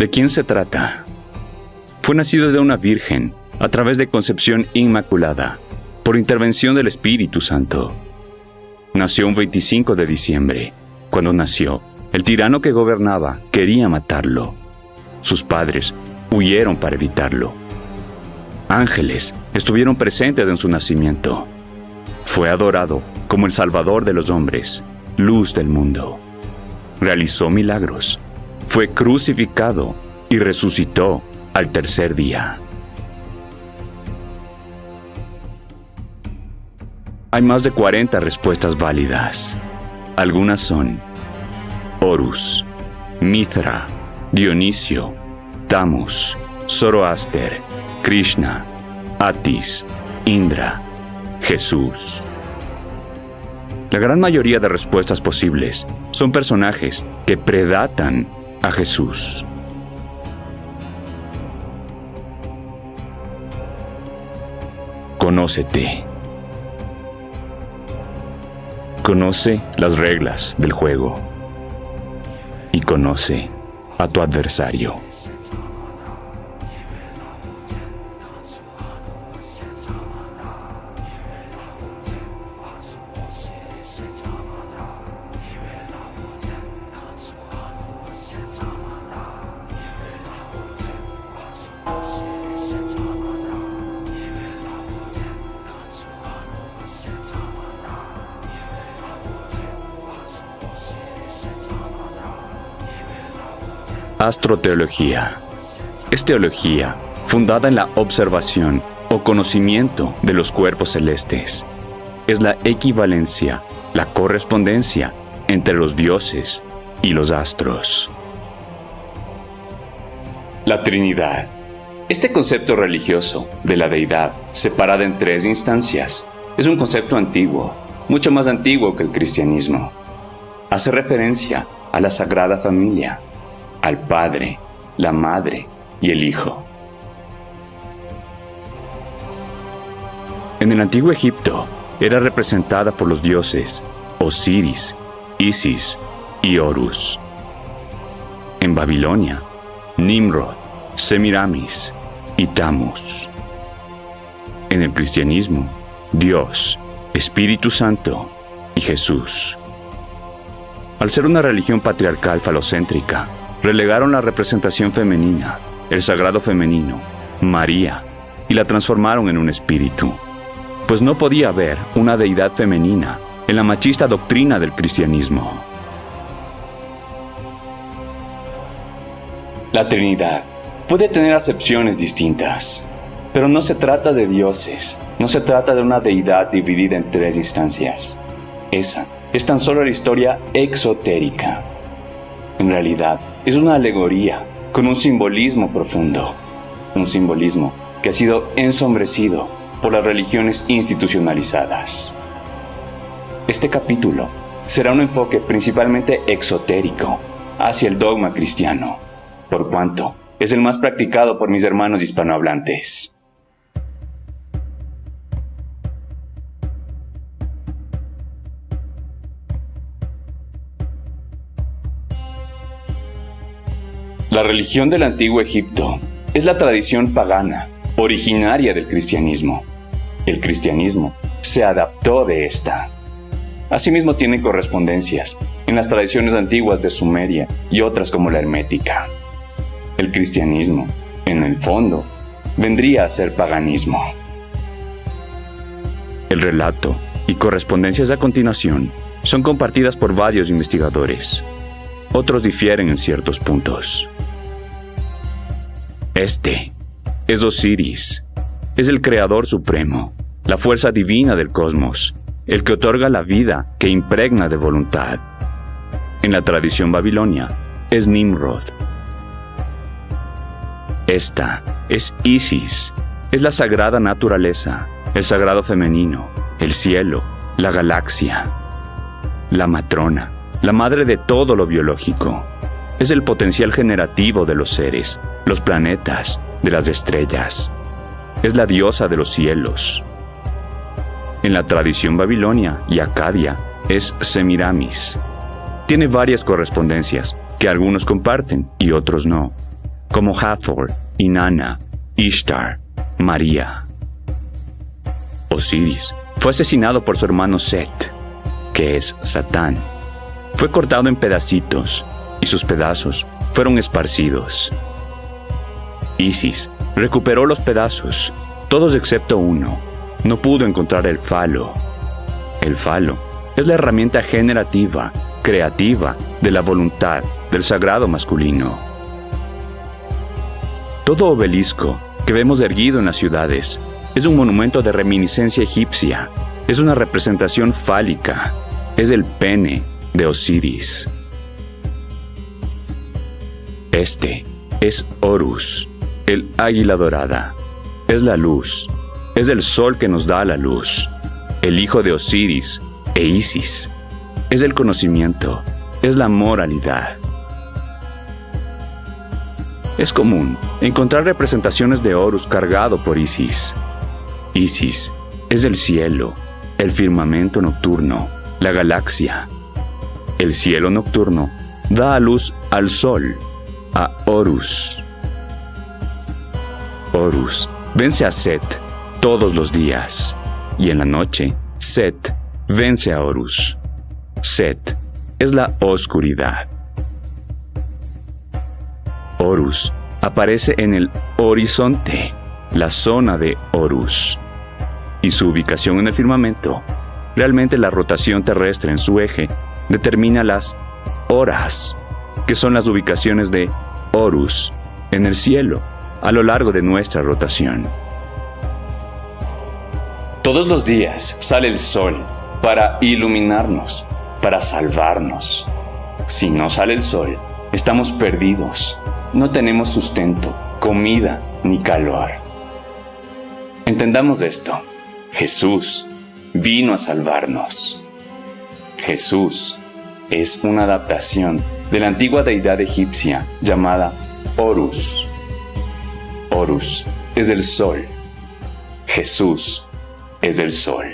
¿De quién se trata? Fue nacido de una virgen, a través de concepción inmaculada, por intervención del Espíritu Santo. Nació un 25 de diciembre. Cuando nació, el tirano que gobernaba quería matarlo. Sus padres huyeron para evitarlo. Ángeles estuvieron presentes en su nacimiento. Fue adorado como el Salvador de los hombres, luz del mundo. Realizó milagros. Fue crucificado y resucitó al tercer día. Hay más de 40 respuestas válidas. Algunas son Horus, Mithra, Dionisio, Tammuz, Zoroaster, Krishna, Atis, Indra, Jesús. La gran mayoría de respuestas posibles son personajes que predatan a Jesús. Conócete. Conoce las reglas del juego y conoce a tu adversario. Astroteología. Es teología fundada en la observación o conocimiento de los cuerpos celestes. Es la equivalencia, la correspondencia entre los dioses y los astros. La Trinidad. Este concepto religioso de la deidad, separada en 3 instancias, es un concepto antiguo, mucho más antiguo que el cristianismo. Hace referencia a la Sagrada Familia, al Padre, la Madre y el Hijo. En el antiguo Egipto era representada por los dioses Osiris, Isis y Horus. En Babilonia, Nimrod, Semiramis y Tammuz. En el cristianismo, Dios, Espíritu Santo y Jesús. Al ser una religión patriarcal falocéntrica, relegaron la representación femenina, el sagrado femenino, María, y la transformaron en un espíritu, pues no podía haber una deidad femenina en la machista doctrina del cristianismo. La Trinidad puede tener acepciones distintas, pero no se trata de dioses, no se trata de una deidad dividida en 3 instancias. Esa es tan solo la historia exotérica. En realidad, es una alegoría con un simbolismo profundo, un simbolismo que ha sido ensombrecido por las religiones institucionalizadas. Este capítulo será un enfoque principalmente exotérico hacia el dogma cristiano, por cuanto es el más practicado por mis hermanos hispanohablantes. La religión del antiguo Egipto es la tradición pagana, originaria del cristianismo. El cristianismo se adaptó de esta. Asimismo tiene correspondencias en las tradiciones antiguas de Sumeria y otras como la hermética. El cristianismo, en el fondo, vendría a ser paganismo. El relato y correspondencias a continuación son compartidas por varios investigadores. Otros difieren en ciertos puntos. Este es Osiris. Es el creador supremo, la fuerza divina del cosmos, el que otorga la vida que impregna de voluntad. En la tradición babilonia es Nimrod. Esta es Isis. Es la sagrada naturaleza, el sagrado femenino, el cielo, la galaxia. La matrona, la madre de todo lo biológico. Es el potencial generativo de los seres, los planetas, de las estrellas. Es la diosa de los cielos. En la tradición babilonia y acadia es Semiramis. Tiene varias correspondencias que algunos comparten y otros no. como Hathor, Inanna, Ishtar, María. Osiris fue asesinado por su hermano Set, que es Satán. Fue cortado en pedacitos y sus pedazos fueron esparcidos. Isis recuperó los pedazos, todos excepto uno. No pudo encontrar el falo. El falo es la herramienta generativa, creativa, de la voluntad, del sagrado masculino. Todo obelisco que vemos erguido en las ciudades es un monumento de reminiscencia egipcia, es una representación fálica, es el pene de Osiris. Este es Horus, el águila dorada, es la luz, es el sol que nos da la luz, el hijo de Osiris e Isis, es el conocimiento, es la moralidad. Es común encontrar representaciones de Horus cargado por Isis. Isis es el cielo, el firmamento nocturno, la galaxia. El cielo nocturno da a luz al sol, a Horus. Horus vence a Set todos los días, y en la noche Set vence a Horus. Set es la oscuridad. Horus aparece en el horizonte, la zona de Horus, y su ubicación en el firmamento. Realmente la rotación terrestre en su eje determina las horas, que son las ubicaciones de Horus en el cielo a lo largo de nuestra rotación. Todos los días sale el sol para iluminarnos, para salvarnos. Si no sale el sol, estamos perdidos. No tenemos sustento, comida ni calor. Entendamos esto. Jesús vino a salvarnos. Jesús es una adaptación de la antigua deidad egipcia llamada Horus. Horus es el sol. Jesús es el sol.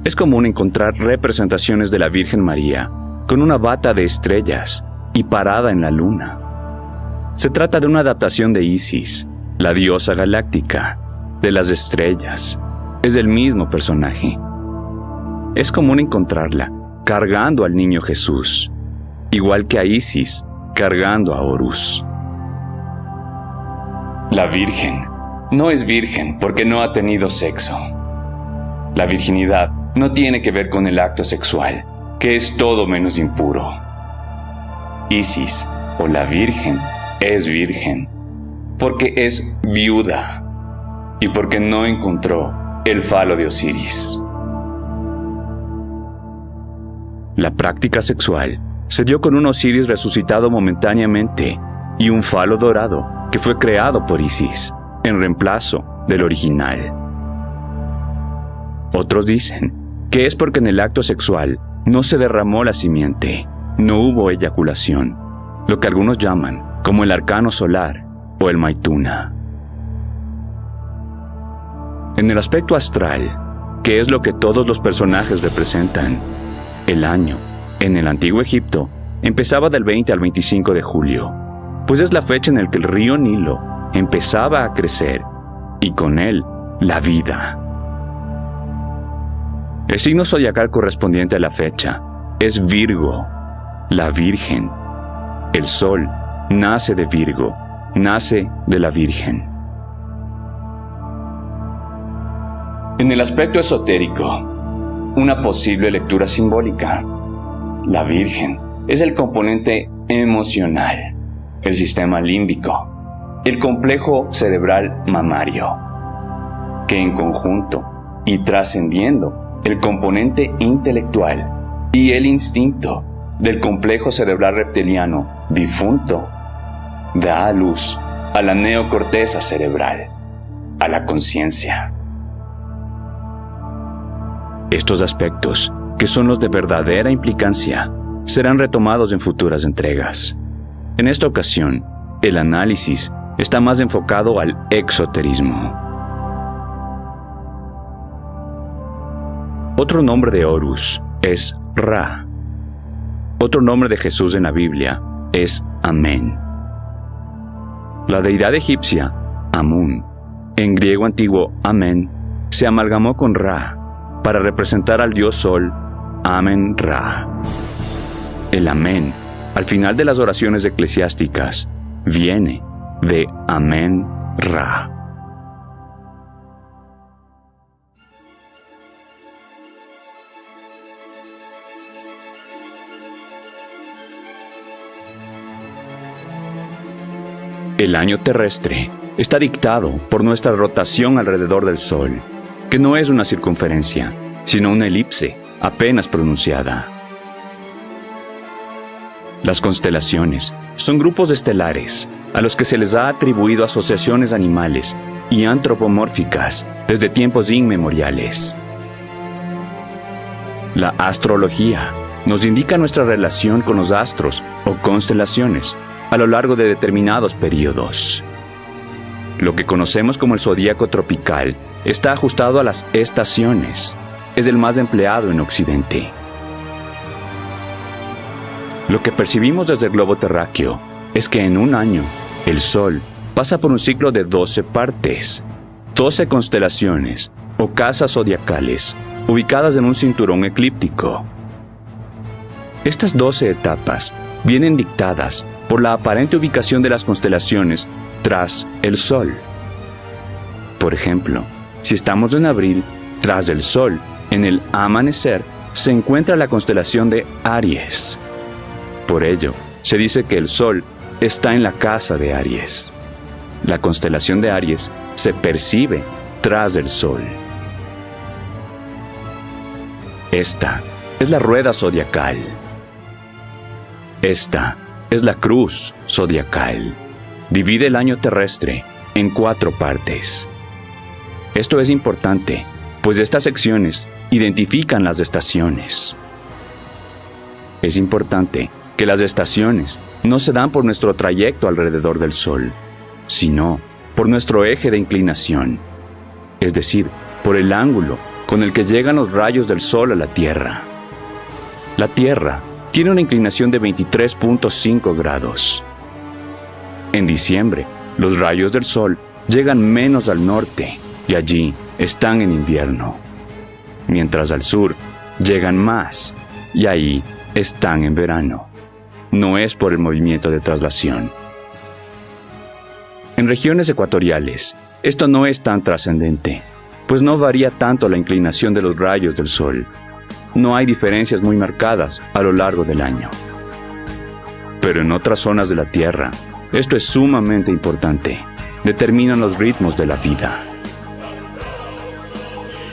Es común encontrar representaciones de la Virgen María con una bata de estrellas y parada en la luna. Se trata de una adaptación de Isis, la diosa galáctica, de las estrellas. Es el mismo personaje. Es común encontrarla cargando al niño Jesús, igual que a Isis cargando a Horus. La Virgen no es virgen porque no ha tenido sexo. La virginidad no tiene que ver con el acto sexual, que es todo menos impuro. Isis, o la Virgen, es virgen porque es viuda y porque no encontró el falo de Osiris. La práctica sexual se dio con un Osiris resucitado momentáneamente y un falo dorado que fue creado por Isis en reemplazo del original. Otros dicen que es porque en el acto sexual no se derramó la simiente, no hubo eyaculación, lo que algunos llaman como el arcano solar o el Maituna. En el aspecto astral, que es lo que todos los personajes representan, el año, en el antiguo Egipto, empezaba del 20 al 25 de julio, pues es la fecha en la que el río Nilo empezaba a crecer, y con él, la vida. El signo zodiacal correspondiente a la fecha es Virgo, la Virgen. El Sol nace de Virgo, nace de la Virgen. En el aspecto esotérico, una posible lectura simbólica. La Virgen es el componente emocional, el sistema límbico, el complejo cerebral mamario, que en conjunto y trascendiendo el componente intelectual y el instinto del complejo cerebral reptiliano difunto, da a luz a la neocorteza cerebral, a la conciencia. Estos aspectos, que son los de verdadera implicancia, serán retomados en futuras entregas. En esta ocasión, el análisis está más enfocado al exoterismo. Otro nombre de Horus es Ra. Otro nombre de Jesús en la Biblia es Amén. La deidad egipcia, Amun, en griego antiguo Amen, se amalgamó con Ra para representar al dios Sol, Amen-Ra. El Amén, al final de las oraciones eclesiásticas, viene de Amen-Ra. El año terrestre está dictado por nuestra rotación alrededor del Sol, que no es una circunferencia, sino una elipse apenas pronunciada. Las constelaciones son grupos estelares a los que se les ha atribuido asociaciones animales y antropomórficas desde tiempos inmemoriales. La astrología nos indica nuestra relación con los astros o constelaciones a lo largo de determinados periodos. Lo que conocemos como el zodíaco tropical está ajustado a las estaciones. Es el más empleado en Occidente. Lo que percibimos desde el globo terráqueo es que en un año, el Sol pasa por un ciclo de 12 partes, 12 constelaciones o casas zodiacales ubicadas en un cinturón eclíptico. Estas 12 etapas vienen dictadas por la aparente ubicación de las constelaciones tras el Sol. Por ejemplo, si estamos en abril, tras el Sol, en el amanecer, se encuentra la constelación de Aries. Por ello, se dice que el Sol está en la casa de Aries. La constelación de Aries se percibe tras el Sol. Esta es la rueda zodiacal. Esta es la cruz zodiacal. Divide el año terrestre en 4 partes. Esto es importante, pues estas secciones identifican las estaciones. Es importante que las estaciones no se dan por nuestro trayecto alrededor del Sol, sino por nuestro eje de inclinación, es decir, por el ángulo con el que llegan los rayos del Sol a la Tierra. La Tierra tiene una inclinación de 23.5 grados. En diciembre, los rayos del Sol llegan menos al norte y allí están en invierno, mientras al sur llegan más y ahí están en verano. No es por el movimiento de traslación. En regiones ecuatoriales, esto no es tan trascendente, pues no varía tanto la inclinación de los rayos del Sol. No hay diferencias muy marcadas a lo largo del año. Pero en otras zonas de la Tierra, esto es sumamente importante. Determinan los ritmos de la vida.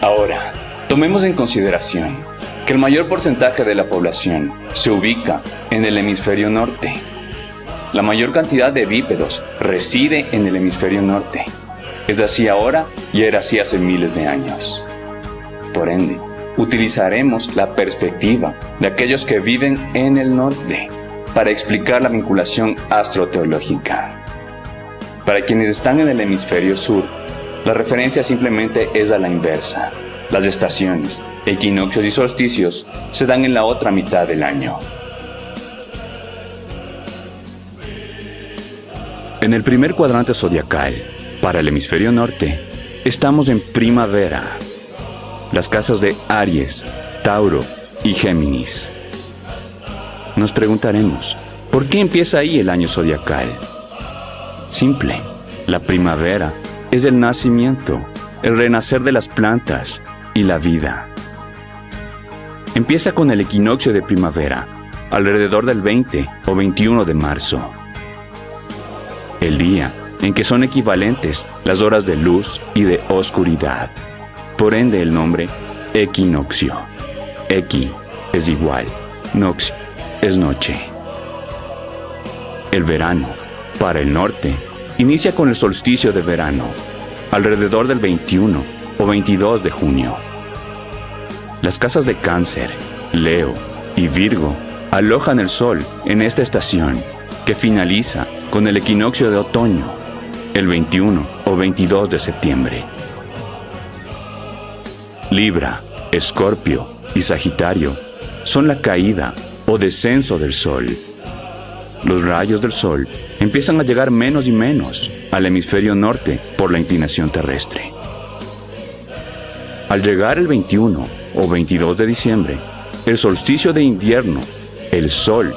Ahora, tomemos en consideración que el mayor porcentaje de la población se ubica en el hemisferio norte. La mayor cantidad de bípedos reside en el hemisferio norte. Es así ahora y era así hace miles de años. Por ende, utilizaremos la perspectiva de aquellos que viven en el norte para explicar la vinculación astroteológica. Para quienes están en el hemisferio sur, la referencia simplemente es a la inversa. Las estaciones, equinoccios y solsticios se dan en la otra mitad del año. En el primer cuadrante zodiacal, para el hemisferio norte, estamos en primavera. Las casas de Aries, Tauro y Géminis. Nos preguntaremos, ¿por qué empieza ahí el año zodiacal? Simple, la primavera es el nacimiento, el renacer de las plantas y la vida. Empieza con el equinoccio de primavera, alrededor del 20 o 21 de marzo. El día en que son equivalentes las horas de luz y de oscuridad. Por ende el nombre equinoccio. Equi es igual, nox es noche. El verano, para el norte, inicia con el solsticio de verano, alrededor del 21 o 22 de junio. Las casas de Cáncer, Leo y Virgo alojan el Sol en esta estación, que finaliza con el equinoccio de otoño, el 21 o 22 de septiembre. Libra, Escorpio y Sagitario son la caída o descenso del Sol. los rayos del sol empiezan a llegar menos y menos al hemisferio norte por la inclinación terrestre. Al llegar el 21 o 22 de diciembre, el solsticio de invierno, el sol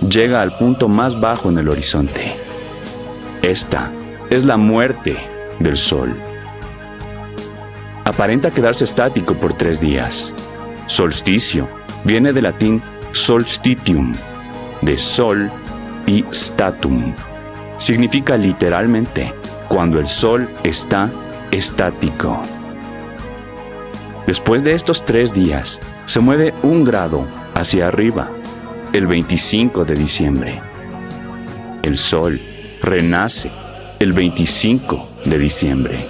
llega al punto más bajo en el horizonte. Esta es la muerte del sol. Aparenta quedarse estático por 3 días. Solsticio viene del latín solstitium, de sol y statum. Significa literalmente cuando el sol está estático. Después de estos 3 días, se mueve 1 grado hacia arriba, el 25 de diciembre. El sol renace el 25 de diciembre.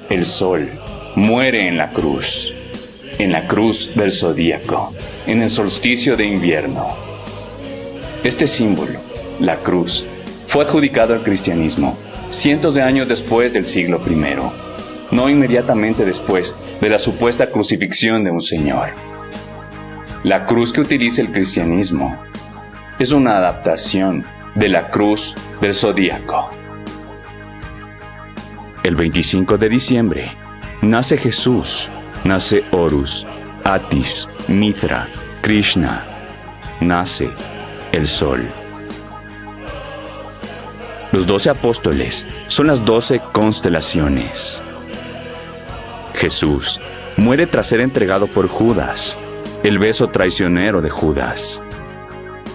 El sol muere en la cruz del zodíaco, en el solsticio de invierno. Este símbolo, la cruz, fue adjudicado al cristianismo cientos de años después del siglo I, no inmediatamente después de la supuesta crucifixión de un señor. La cruz que utiliza el cristianismo es una adaptación de la cruz del zodíaco. El 25 de diciembre nace Jesús, nace Horus, Atis, Mitra, Krishna, nace el sol. Los 12 apóstoles son las 12 constelaciones. Jesús muere tras ser entregado por Judas, el beso traicionero de Judas.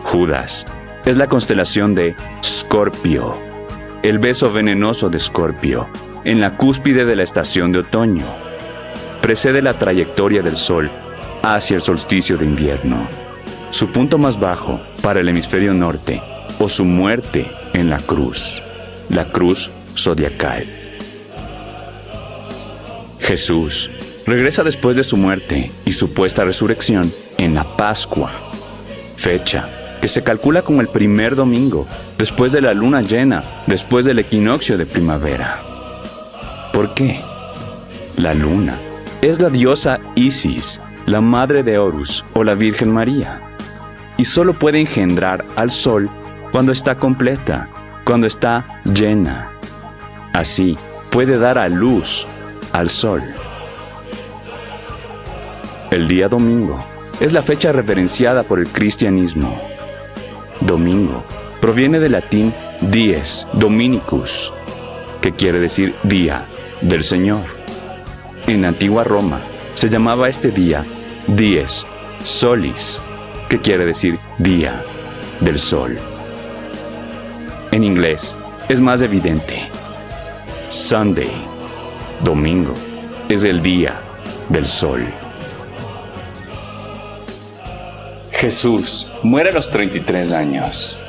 Judas es la constelación de Escorpio, el beso venenoso de Escorpio, en la cúspide de la estación de otoño. Precede la trayectoria del Sol hacia el solsticio de invierno, su punto más bajo para el hemisferio norte, o su muerte en la cruz zodiacal. Jesús regresa después de su muerte y supuesta resurrección en la Pascua, fecha que se calcula como el primer domingo después de la luna llena, después del equinoccio de primavera. ¿Por qué? La luna es la diosa Isis, la madre de Horus o la Virgen María, y solo puede engendrar al sol cuando está completa, cuando está llena. Así puede dar a luz al sol. El día domingo es la fecha reverenciada por el cristianismo. Domingo proviene del latín dies dominicus, que quiere decir día del Señor. En la antigua Roma se llamaba este día dies solis, que quiere decir día del sol. En inglés es más evidente. Sunday, domingo, es el día del sol. Jesús muere a los 33 años,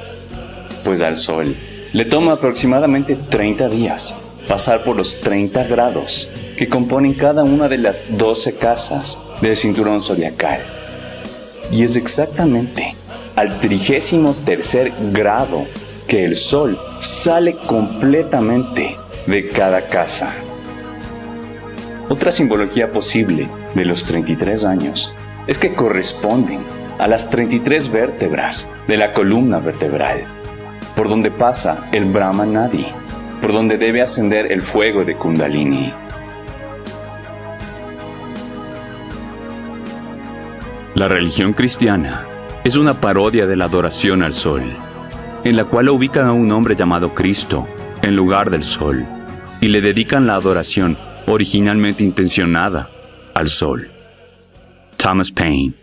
pues al sol le toma aproximadamente 30 días pasar por los 30 grados que componen cada una de las 12 casas del cinturón zodiacal. Y es exactamente al 33º grado que el sol sale completamente de cada casa. Otra simbología posible de los 33 años es que corresponden a las 33 vértebras de la columna vertebral, por donde pasa el Brahma Nadi, por donde debe ascender el fuego de Kundalini. La religión cristiana es una parodia de la adoración al sol, en la cual ubican a un hombre llamado Cristo en lugar del sol, y le dedican la adoración originalmente intencionada al sol. Thomas Paine.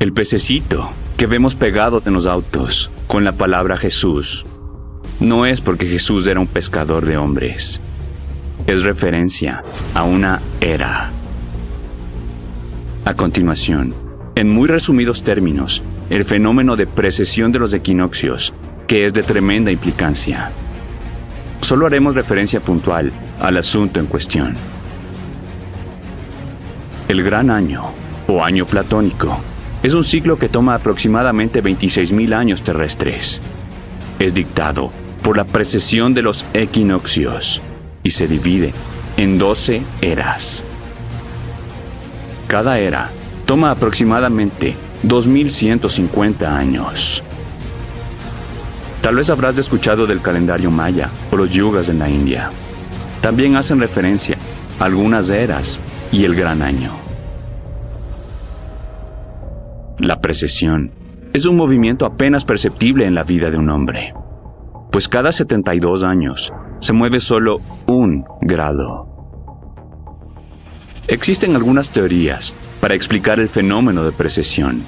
El pececito que vemos pegado en los autos con la palabra Jesús no es porque Jesús era un pescador de hombres. Es referencia a una era. A continuación, en muy resumidos términos, el fenómeno de precesión de los equinoccios, que es de tremenda implicancia. Solo haremos referencia puntual al asunto en cuestión. El gran año, o año platónico, es un ciclo que toma aproximadamente 26.000 años terrestres. Es dictado por la precesión de los equinoccios y se divide en 12 eras. Cada era toma aproximadamente 2.150 años. Tal vez habrás escuchado del calendario maya o los yugas en la India. También hacen referencia a algunas eras y el gran año. La precesión es un movimiento apenas perceptible en la vida de un hombre, pues cada 72 años se mueve solo 1 grado. Existen algunas teorías para explicar el fenómeno de precesión.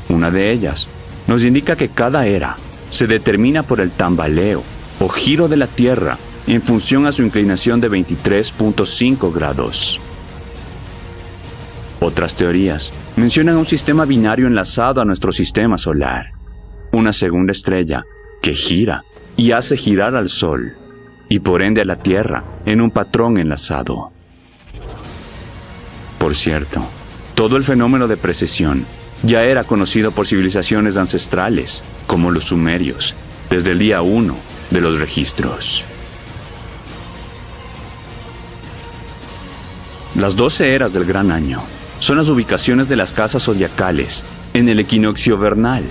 Una de ellas nos indica que cada era se determina por el tambaleo o giro de la Tierra en función a su inclinación de 23.5 grados. Otras teorías mencionan un sistema binario enlazado a nuestro sistema solar, una segunda estrella que gira y hace girar al Sol, y por ende a la Tierra en un patrón enlazado. Por cierto, todo el fenómeno de precesión ya era conocido por civilizaciones ancestrales, como los sumerios, desde el día 1 de los registros. Las 12 eras del Gran Año son las ubicaciones de las casas zodiacales en el equinoccio vernal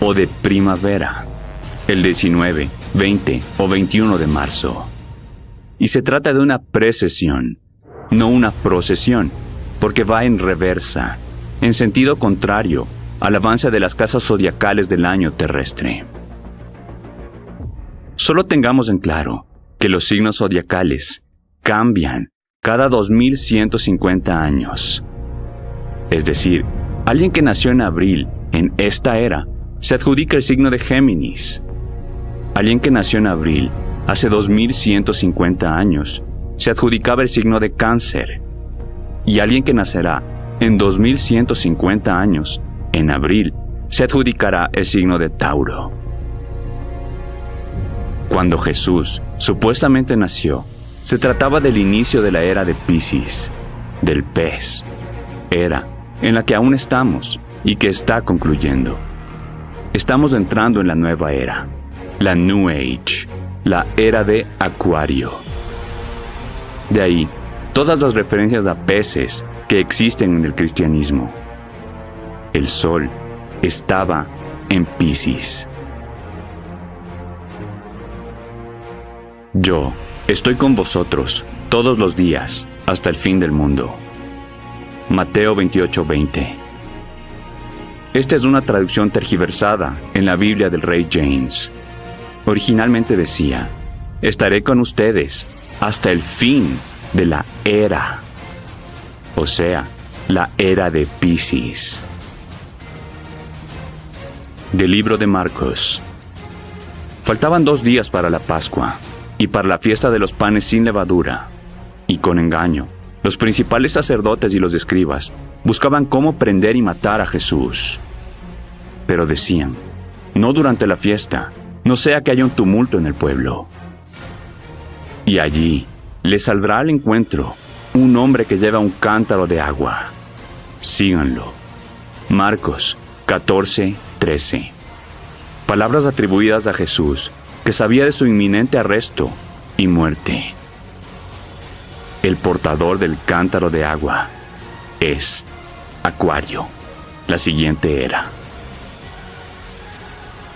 o de primavera, el 19, 20 o 21 de marzo. Y se trata de una precesión, no una procesión, porque va en reversa, en sentido contrario al avance de las casas zodiacales del año terrestre. Solo tengamos en claro que los signos zodiacales cambian cada 2150 años. Es decir, alguien que nació en abril, en esta era, se adjudica el signo de Géminis. Alguien que nació en abril, hace 2150 años, se adjudicaba el signo de Cáncer. Y alguien que nacerá en 2150 años, en abril, se adjudicará el signo de Tauro. Cuando Jesús supuestamente nació, se trataba del inicio de la era de Piscis, del pez, era en la que aún estamos y que está concluyendo. Estamos entrando en la nueva era, la New Age, la era de Acuario. De ahí, todas las referencias a peces que existen en el cristianismo. El sol estaba en Piscis. Yo estoy con vosotros todos los días hasta el fin del mundo. Mateo 28:20. Esta es una traducción tergiversada en la Biblia del Rey James. Originalmente decía: estaré con ustedes hasta el fin de la era, o sea, la era de Piscis. Del libro de Marcos. Faltaban 2 días para la Pascua y para la fiesta de los panes sin levadura, y con engaño, los principales sacerdotes y los escribas buscaban cómo prender y matar a Jesús. Pero decían: no durante la fiesta, no sea que haya un tumulto en el pueblo. Y allí les saldrá al encuentro un hombre que lleva un cántaro de agua. Síganlo. Marcos 14:13. Palabras atribuidas a Jesús, que sabía de su inminente arresto y muerte. El portador del cántaro de agua es Acuario, la siguiente era.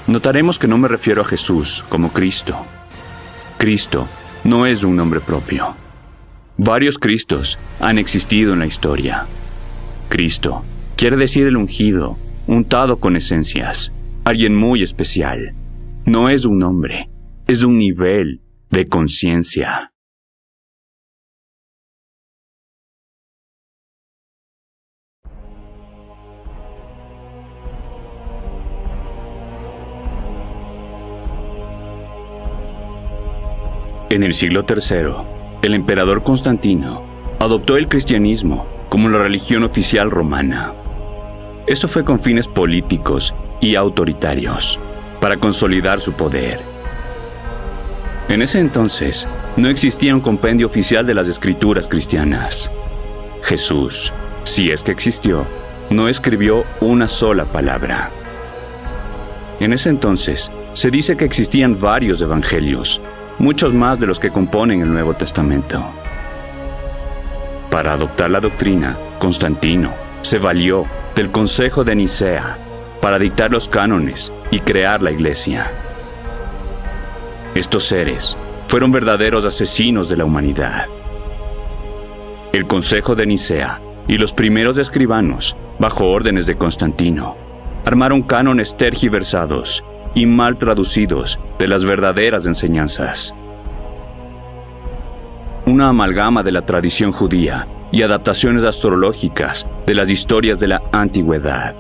Notaremos que no me refiero a Jesús como Cristo. Cristo no es un nombre propio. Varios Cristos han existido en la historia. Cristo quiere decir el ungido, untado con esencias, alguien muy especial. No es un nombre, es un nivel de conciencia. En el siglo III, el emperador Constantino adoptó el cristianismo como la religión oficial romana. Esto fue con fines políticos y autoritarios, para consolidar su poder. En ese entonces, no existía un compendio oficial de las escrituras cristianas. Jesús, si es que existió, no escribió una sola palabra. En ese entonces, se dice que existían varios evangelios, muchos más de los que componen el Nuevo Testamento. Para adoptar la doctrina, Constantino se valió del Consejo de Nicea para dictar los cánones y crear la Iglesia. Estos seres fueron verdaderos asesinos de la humanidad. El Consejo de Nicea y los primeros escribanos, bajo órdenes de Constantino, armaron cánones tergiversados y mal traducidos de las verdaderas enseñanzas. Una amalgama de la tradición judía y adaptaciones astrológicas de las historias de la antigüedad,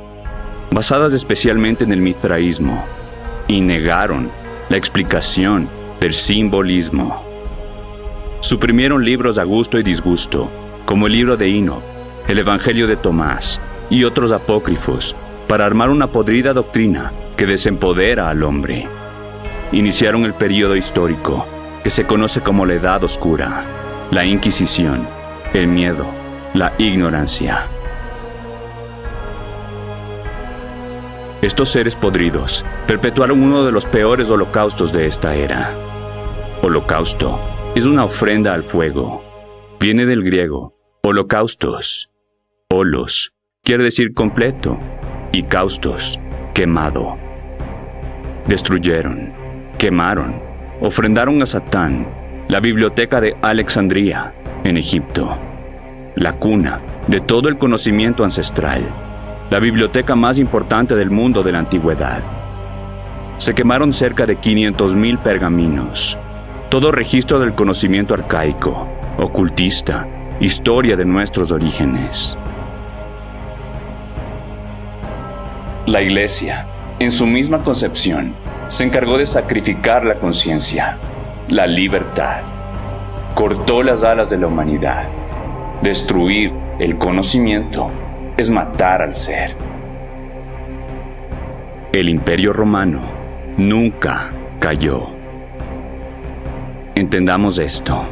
basadas especialmente en el mitraísmo, y negaron la explicación del simbolismo. Suprimieron libros a gusto y disgusto, como el libro de Enoch, el Evangelio de Tomás y otros apócrifos, para armar una podrida doctrina que desempodera al hombre. Iniciaron el período histórico que se conoce como la Edad Oscura, la Inquisición, el miedo, la ignorancia. Estos seres podridos perpetuaron uno de los peores holocaustos de esta era. Holocausto es una ofrenda al fuego. Viene del griego holocaustos. Holos quiere decir completo y caustos, quemado. Destruyeron, quemaron, ofrendaron a Satán la biblioteca de Alejandría, en Egipto, la cuna de todo el conocimiento ancestral, la biblioteca más importante del mundo de la antigüedad. Se quemaron cerca de 500,000 pergaminos, todo registro del conocimiento arcaico, ocultista, historia de nuestros orígenes. La Iglesia, en su misma concepción, se encargó de sacrificar la conciencia, la libertad. Cortó las alas de la humanidad. Destruir el conocimiento es matar al ser. El Imperio Romano nunca cayó. Entendamos esto.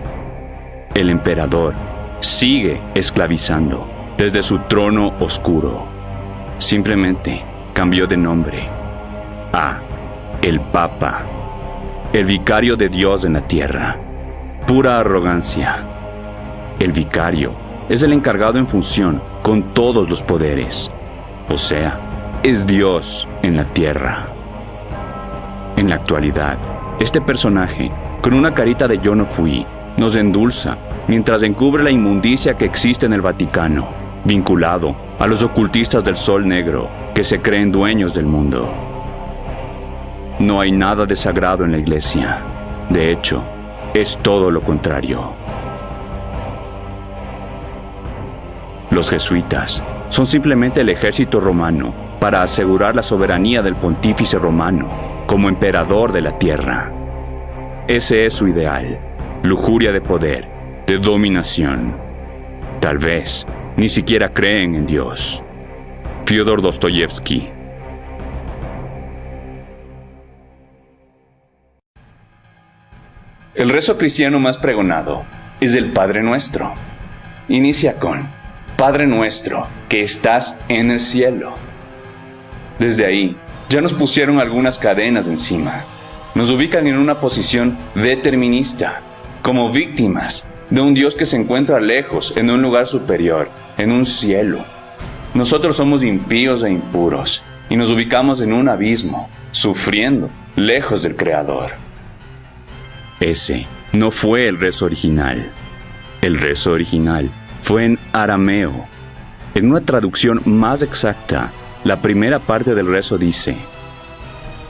El emperador sigue esclavizando desde su trono oscuro. Simplemente cambió de nombre a el Papa, el vicario de Dios en la tierra. Pura arrogancia. El vicario es el encargado en función con todos los poderes, o sea, es Dios en la tierra. En la actualidad, este personaje, con una carita de yo no fui, nos endulza mientras encubre la inmundicia que existe en el Vaticano, vinculado a los ocultistas del Sol Negro que se creen dueños del mundo. No hay nada de sagrado en la Iglesia. De hecho, es todo lo contrario. Los jesuitas son simplemente el ejército romano para asegurar la soberanía del pontífice romano como emperador de la tierra. Ese es su ideal, lujuria de poder, de dominación. Tal vez ni siquiera creen en Dios. Fyodor Dostoyevsky. El rezo cristiano más pregonado es el Padre Nuestro. Inicia con: Padre nuestro, que estás en el cielo. Desde ahí, ya nos pusieron algunas cadenas encima. Nos ubican en una posición determinista, como víctimas de un Dios que se encuentra lejos, en un lugar superior, en un cielo. Nosotros somos impíos e impuros, y nos ubicamos en un abismo, sufriendo, lejos del Creador. Ese no fue el rezo original. El rezo original fue en arameo. En una traducción más exacta, la primera parte del rezo dice: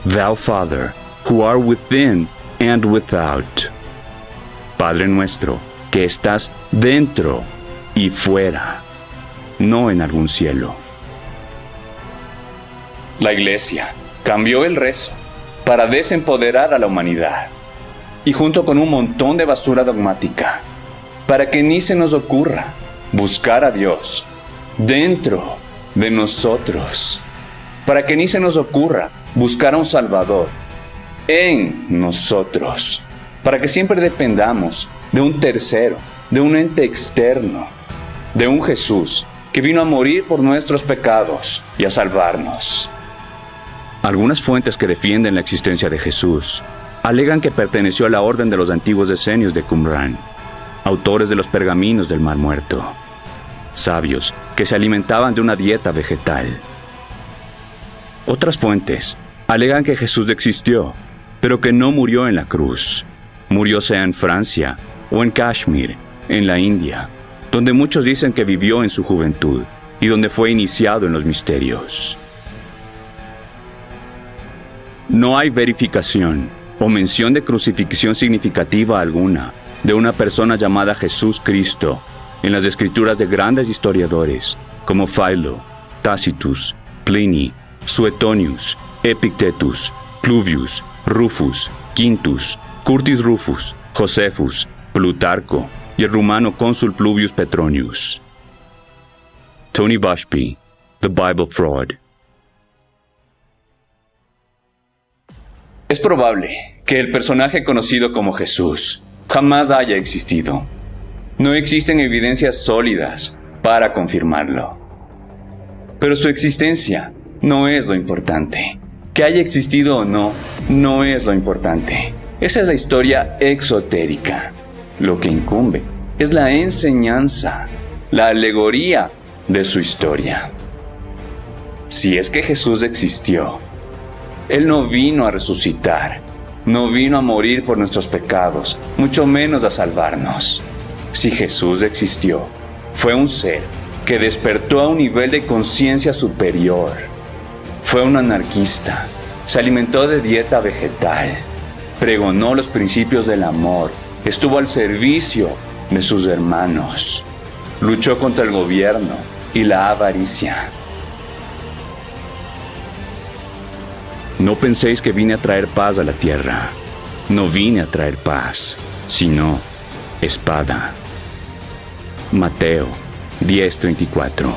Thou Father, who art within and without. Padre nuestro, que estás dentro y fuera, no en algún cielo. La Iglesia cambió el rezo para desempoderar a la humanidad, y junto con un montón de basura dogmática, para que ni se nos ocurra buscar a Dios dentro de nosotros, para que ni se nos ocurra buscar a un Salvador en nosotros, para que siempre dependamos de un tercero, de un ente externo, de un Jesús que vino a morir por nuestros pecados y a salvarnos. Algunas fuentes que defienden la existencia de Jesús alegan que perteneció a la orden de los antiguos decenios de Qumran, autores de los pergaminos del Mar Muerto, sabios que se alimentaban de una dieta vegetal. Otras fuentes alegan que Jesús existió, pero que no murió en la cruz. Murió sea en Francia o en Kashmir, en la India, donde muchos dicen que vivió en su juventud y donde fue iniciado en los misterios. No hay verificación o mención de crucifixión significativa alguna de una persona llamada Jesús Cristo en las escrituras de grandes historiadores como Philo, Tacitus, Pliny, Suetonius, Epictetus, Cluvius, Rufus, Quintus, Curtius Rufus, Josephus, Plutarco y el rumano cónsul Pluvius Petronius. Tony Bushby, The Bible Fraud. Es probable que el personaje conocido como Jesús jamás haya existido. No existen evidencias sólidas para confirmarlo. Pero su existencia no es lo importante. Que haya existido o no, no es lo importante. Esa es la historia exotérica. Lo que incumbe es la enseñanza, la alegoría de su historia. Si es que Jesús existió, Él no vino a resucitar, no vino a morir por nuestros pecados, mucho menos a salvarnos. Si Jesús existió, fue un ser que despertó a un nivel de conciencia superior. Fue un anarquista, se alimentó de dieta vegetal, pregonó los principios del amor, estuvo al servicio de sus hermanos, luchó contra el gobierno y la avaricia. No penséis que vine a traer paz a la tierra. No vine a traer paz, sino espada. Mateo 10:34.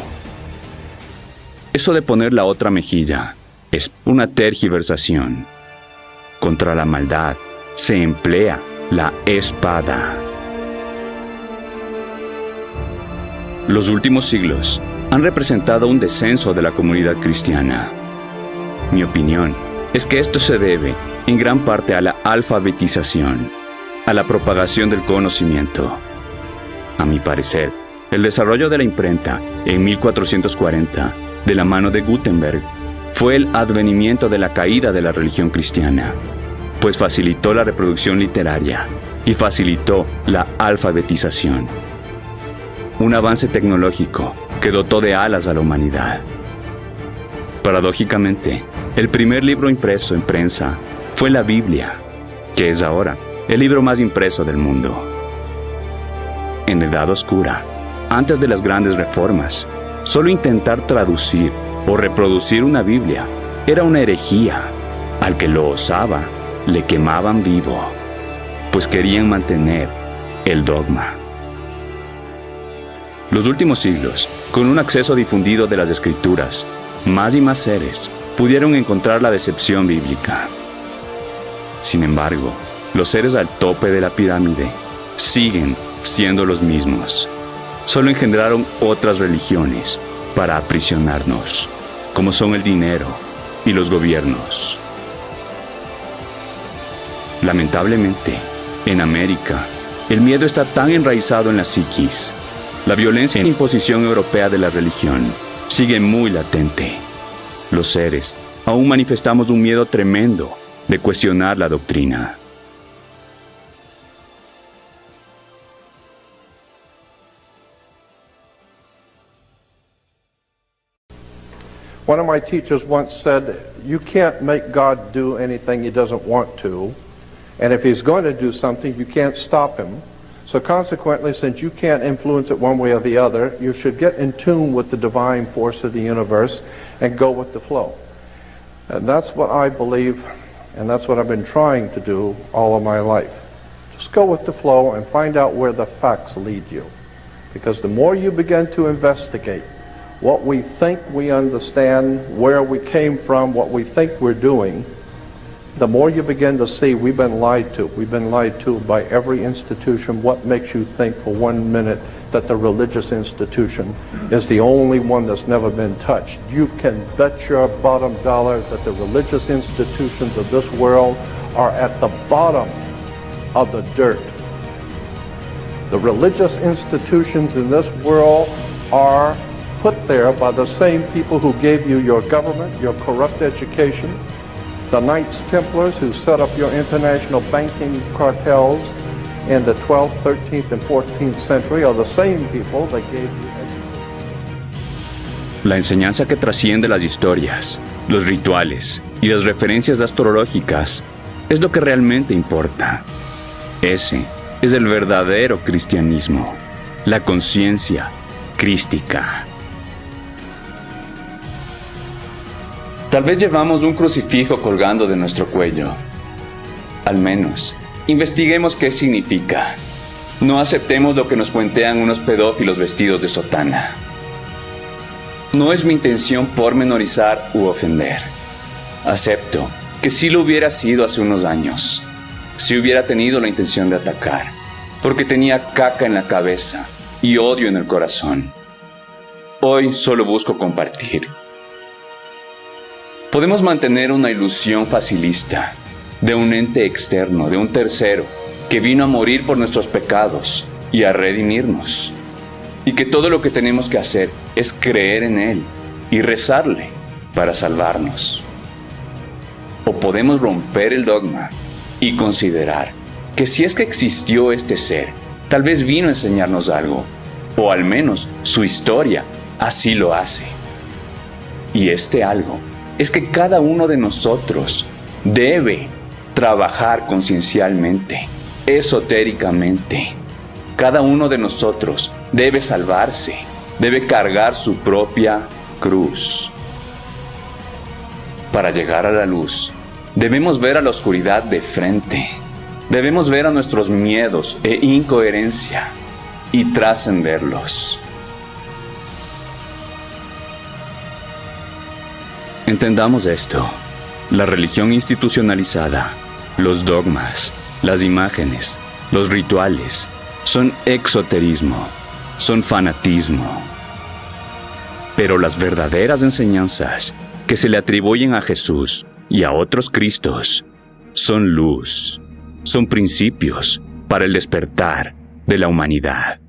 Eso de poner la otra mejilla es una tergiversación. Contra la maldad se emplea la espada. Los últimos siglos han representado un descenso de la comunidad cristiana. Mi opinión es que esto se debe en gran parte a la alfabetización, a la propagación del conocimiento. A mi parecer, el desarrollo de la imprenta en 1440, de la mano de Gutenberg, fue el advenimiento de la caída de la religión cristiana, pues facilitó la reproducción literaria y facilitó la alfabetización. Un avance tecnológico que dotó de alas a la humanidad. Paradójicamente, el primer libro impreso en prensa fue la Biblia, que es ahora el libro más impreso del mundo. En la Edad Oscura, antes de las grandes reformas, solo intentar traducir o reproducir una Biblia era una herejía. Al que lo osaba, le quemaban vivo, pues querían mantener el dogma. Los últimos siglos, con un acceso difundido de las Escrituras, más y más seres pudieron encontrar la decepción bíblica. Sin embargo, los seres al tope de la pirámide siguen siendo los mismos. Solo engendraron otras religiones para aprisionarnos, como son el dinero y los gobiernos. Lamentablemente, en América, el miedo está tan enraizado en la psiquis. La violencia e imposición europea de la religión sigue muy latente. Los seres aún manifestamos un miedo tremendo de cuestionar la doctrina. One of my teachers once said, you can't make God do anything he doesn't want to, and if he's going to do something, you can't stop him. So consequently, since you can't influence it one way or the other, you should get in tune with the divine force of the universe and go with the flow. And that's what I believe, and that's what I've been trying to do all of my life. Just go with the flow and find out where the facts lead you. Because the more you begin to investigate what we think we understand, where we came from, what we think we're doing, the more you begin to see we've been lied to. We've been lied to by every institution. What makes you think for 1 minute that the religious institution is the only one that's never been touched? You can bet your bottom dollar that the religious institutions of this world are at the bottom of the dirt. The religious institutions in this world are put there by the same people who gave you your government, your corrupt education. The Knights Templars who set up your international banking cartels in the 12th, 13th, and 14th century are the same people that gave you education. La enseñanza que trasciende las historias, los rituales y las referencias astrológicas es lo que realmente importa. Ese es el verdadero cristianismo, la conciencia crística. Tal vez llevamos un crucifijo colgando de nuestro cuello. Al menos, investiguemos qué significa. No aceptemos lo que nos cuentean unos pedófilos vestidos de sotana. No es mi intención pormenorizar u ofender. Acepto que sí lo hubiera sido hace unos años. Si hubiera tenido la intención de atacar, porque tenía caca en la cabeza y odio en el corazón. Hoy solo busco compartir. Podemos mantener una ilusión facilista de un ente externo, de un tercero, que vino a morir por nuestros pecados y a redimirnos. Y que todo lo que tenemos que hacer es creer en Él y rezarle para salvarnos. O podemos romper el dogma y considerar que si es que existió este ser, tal vez vino a enseñarnos algo, o al menos su historia así lo hace. Y este algo es que cada uno de nosotros debe trabajar conciencialmente, esotéricamente. Cada uno de nosotros debe salvarse, debe cargar su propia cruz. Para llegar a la luz, debemos ver a la oscuridad de frente. Debemos ver a nuestros miedos e incoherencia y trascenderlos. Entendamos esto. La religión institucionalizada, los dogmas, las imágenes, los rituales, son exoterismo, son fanatismo. Pero las verdaderas enseñanzas que se le atribuyen a Jesús y a otros Cristos son luz, son principios para el despertar de la humanidad.